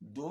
2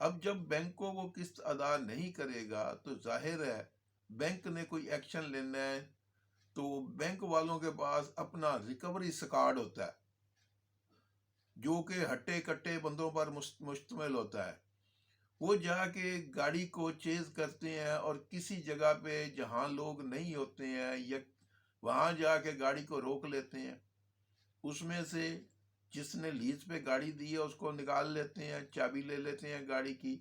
اب جب بینک کو وہ قسط ادا نہیں کرے گا تو ظاہر ہے بینک نے کوئی ایکشن لینا ہے، تو بینک والوں کے پاس اپنا ریکوری سکواڈ ہوتا ہے جو کہ ہٹے کٹے بندوں پر مشتمل ہوتا ہے۔ وہ جا کے گاڑی کو چیز کرتے ہیں اور کسی جگہ پہ جہاں لوگ نہیں ہوتے ہیں یا وہاں جا کے گاڑی کو روک لیتے ہیں، اس میں سے جس نے لیز پہ گاڑی دی ہے اس کو نکال لیتے ہیں، چابی لے لیتے ہیں گاڑی کی،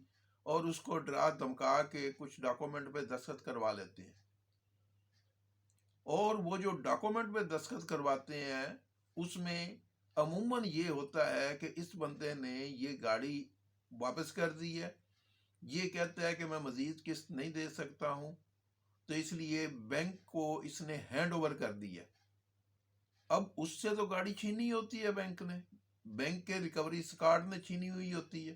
اور اس کو ڈرا دھمکا کے کچھ ڈاکومنٹ پہ دستخط کروا لیتے ہیں۔ اور وہ جو ڈاکومنٹ پہ دستخط کرواتے ہیں اس میں عموماً یہ ہوتا ہے کہ اس بندے نے یہ گاڑی واپس کر دی ہے، یہ کہتا ہے کہ میں مزید قسط نہیں دے سکتا ہوں، تو اس لیے بینک کو اس نے ہینڈ اوور کر دی ہے۔ اب اس سے تو گاڑی چھینی ہوتی ہے بینک نے، بینک کے ریکوری سکواڈ نے چھینی ہوئی ہوتی ہے،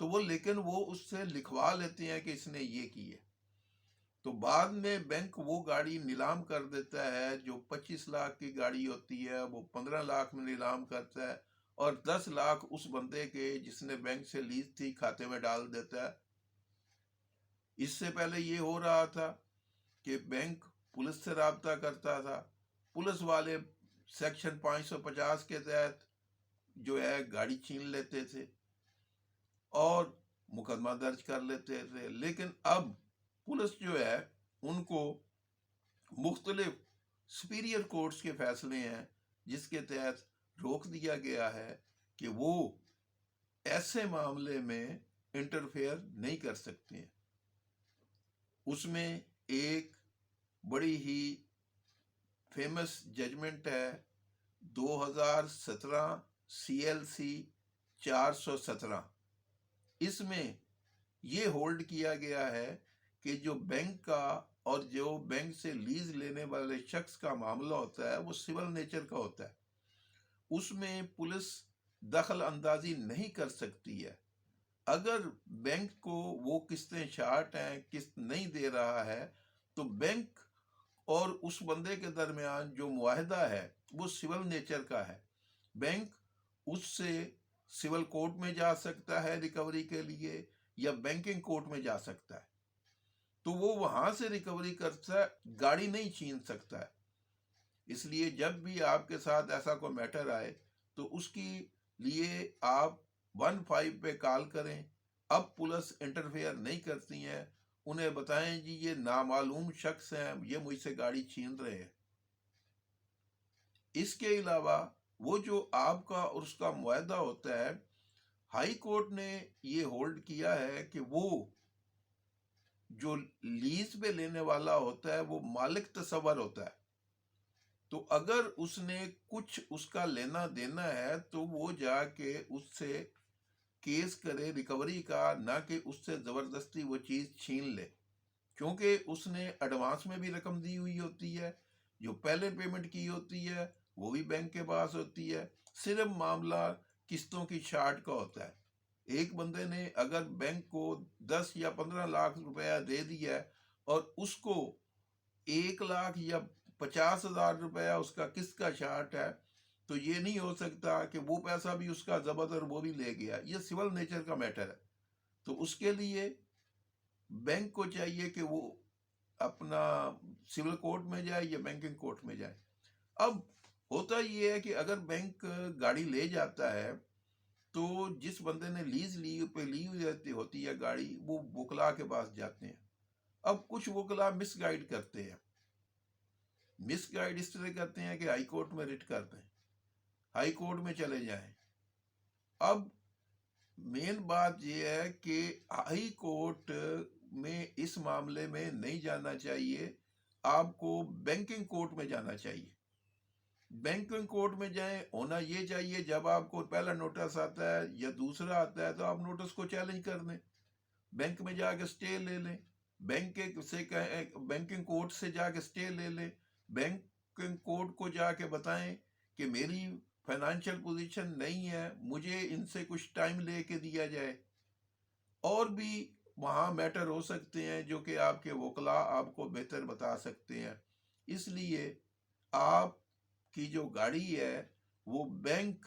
تو وہ لیکن وہ اس سے لکھوا لیتے ہیں کہ اس نے یہ کی ہے، تو بعد میں بینک وہ گاڑی نیلام کر دیتا ہے، جو 25 لاکھ کی گاڑی ہوتی ہے وہ 15 لاکھ میں نیلام کرتا ہے، اور 10 لاکھ اس بندے کے جس نے بینک سے لیز تھی کھاتے میں ڈال دیتا ہے۔ اس سے پہلے یہ ہو رہا تھا کہ بینک پولیس سے رابطہ کرتا تھا، پولیس والے سیکشن 550 کے تحت جو ہے گاڑی چھین لیتے تھے اور مقدمہ درج کر لیتے تھے، لیکن اب پولیس جو ہے ان کو مختلف سپیریئر کورٹس کے فیصلے ہیں جس کے تحت روک دیا گیا ہے کہ وہ ایسے معاملے میں انٹرفیئر نہیں کر سکتے ہیں۔ اس میں ایک بڑی ہی فیمس ججمنٹ ہے 2017 CLC 417۔ اس میں یہ ہولڈ کیا گیا ہے کہ جو بینک کا اور جو بینک سے لیز لینے والے شخص کا معاملہ ہوتا ہے وہ سول نیچر کا ہوتا ہے، اس میں پولیس دخل اندازی نہیں کر سکتی ہے۔ اگر بینک کو وہ قسطیں شارٹ ہیں، قسط نہیں دے رہا ہے، تو بینک اور اس بندے کے درمیان جو معاہدہ ہے وہ سول نیچر کا ہے، بینک اس سے سول کورٹ میں جا سکتا ہے ریکوری کے لیے یا بینکنگ کورٹ میں جا سکتا ہے، تو وہ وہاں سے ریکوری کرتا ہے، گاڑی نہیں چھین سکتا ہے۔ اس لیے جب بھی آپ کے ساتھ ایسا کوئی میٹر آئے تو اس کی لیے آپ 15 پہ کال کریں۔ اب پولیس انٹرفیئر نہیں کرتی ہیں، انہیں بتائیں جی یہ نامعلوم شخص ہیں، یہ مجھ سے گاڑی چھین رہے ہیں۔ اس کے علاوہ وہ جو آپ کا اور اس کا معاہدہ ہوتا ہے، ہائی کورٹ نے یہ ہولڈ کیا ہے کہ وہ جو لیز پہ لینے والا ہوتا ہے وہ مالک تصور ہوتا ہے، تو اگر اس نے کچھ اس کا لینا دینا ہے تو وہ جا کے اس سے کیس کرے ریکوری کا، نہ کہ اس سے زبردستی وہ چیز چھین لے، کیونکہ اس نے ایڈوانس میں بھی رقم دی ہوئی ہوتی ہے، جو پہلے پیمنٹ کی ہوتی ہے وہ بھی بینک کے پاس ہوتی ہے، صرف معاملہ قسطوں کی شارٹ کا ہوتا ہے۔ ایک بندے نے اگر بینک کو 10 یا 15 لاکھ روپیہ دے دیا ہے اور اس کو 1 لاکھ یا 50,000 روپیہ اس کا قسط کا شارٹ ہے، تو یہ نہیں ہو سکتا کہ وہ پیسہ بھی اس کا ضبط اور وہ بھی لے گیا، یہ سول نیچر کا میٹر ہے۔ تو اس کے لیے بینک کو چاہیے کہ وہ اپنا سول کورٹ میں جائے یا بینکنگ کورٹ میں جائے۔ اب ہوتا یہ ہے کہ اگر بینک گاڑی لے جاتا ہے تو جس بندے نے لیز لی ہوتی ہے گاڑی، وہ وکلا کے پاس جاتے ہیں۔ اب کچھ وکلا مس گائیڈ کرتے ہیں، مس گائیڈ اس طرح کرتے ہیں کہ ہائی کورٹ میں رٹ کر دیں، ہائی کورٹ میں چلے جائیں۔ اب مین بات یہ ہے کہ ہائی کورٹ میں اس معاملے میں نہیں جانا چاہیے، آپ کو بینکنگ کورٹ میں جانا چاہیے۔ بینکنگ کورٹ میں جائیں، ہونا یہ چاہیے جب آپ کو پہلا نوٹس آتا ہے یا دوسرا آتا ہے تو آپ نوٹس کو چیلنج کر دیں، بینک میں جا کے سٹے لے لیں، بینکنگ کورٹ سے جا کے سٹے لے لیں، بینکنگ کورٹ کو جا کے بتائیں کہ میری فائنانشیل پوزیشن نہیں ہے، مجھے ان سے کچھ ٹائم لے کے دیا جائے۔ اور بھی وہاں میٹر ہو سکتے ہیں جو کہ آپ کے وکلا آپ کو بہتر بتا سکتے ہیں۔ اس لیے آپ کی جو گاڑی ہے وہ بینک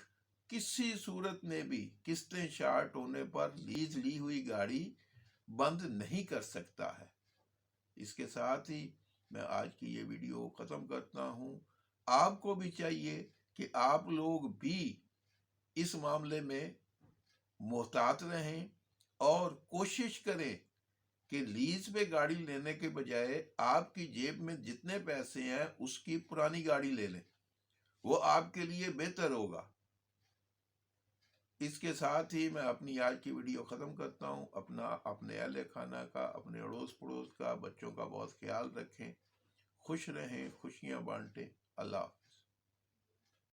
کسی صورت میں بھی قسطیں شارٹ ہونے پر لیز لی ہوئی گاڑی بند نہیں کر سکتا ہے۔ اس کے ساتھ ہی میں آج کی یہ ویڈیو ختم کرتا ہوں۔ آپ کو بھی چاہیے کہ آپ لوگ بھی اس معاملے میں محتاط رہیں اور کوشش کریں کہ لیز پہ گاڑی لینے کے بجائے آپ کی جیب میں جتنے پیسے ہیں اس کی پرانی گاڑی لے لیں، وہ آپ کے لیے بہتر ہوگا۔ اس کے ساتھ ہی میں اپنی آج کی ویڈیو ختم کرتا ہوں۔ اپنے اہل خانہ کا، اپنے اڑوس پڑوس کا، بچوں کا بہت خیال رکھیں، خوش رہیں، خوشیاں بانٹیں۔ اللہ حافظ۔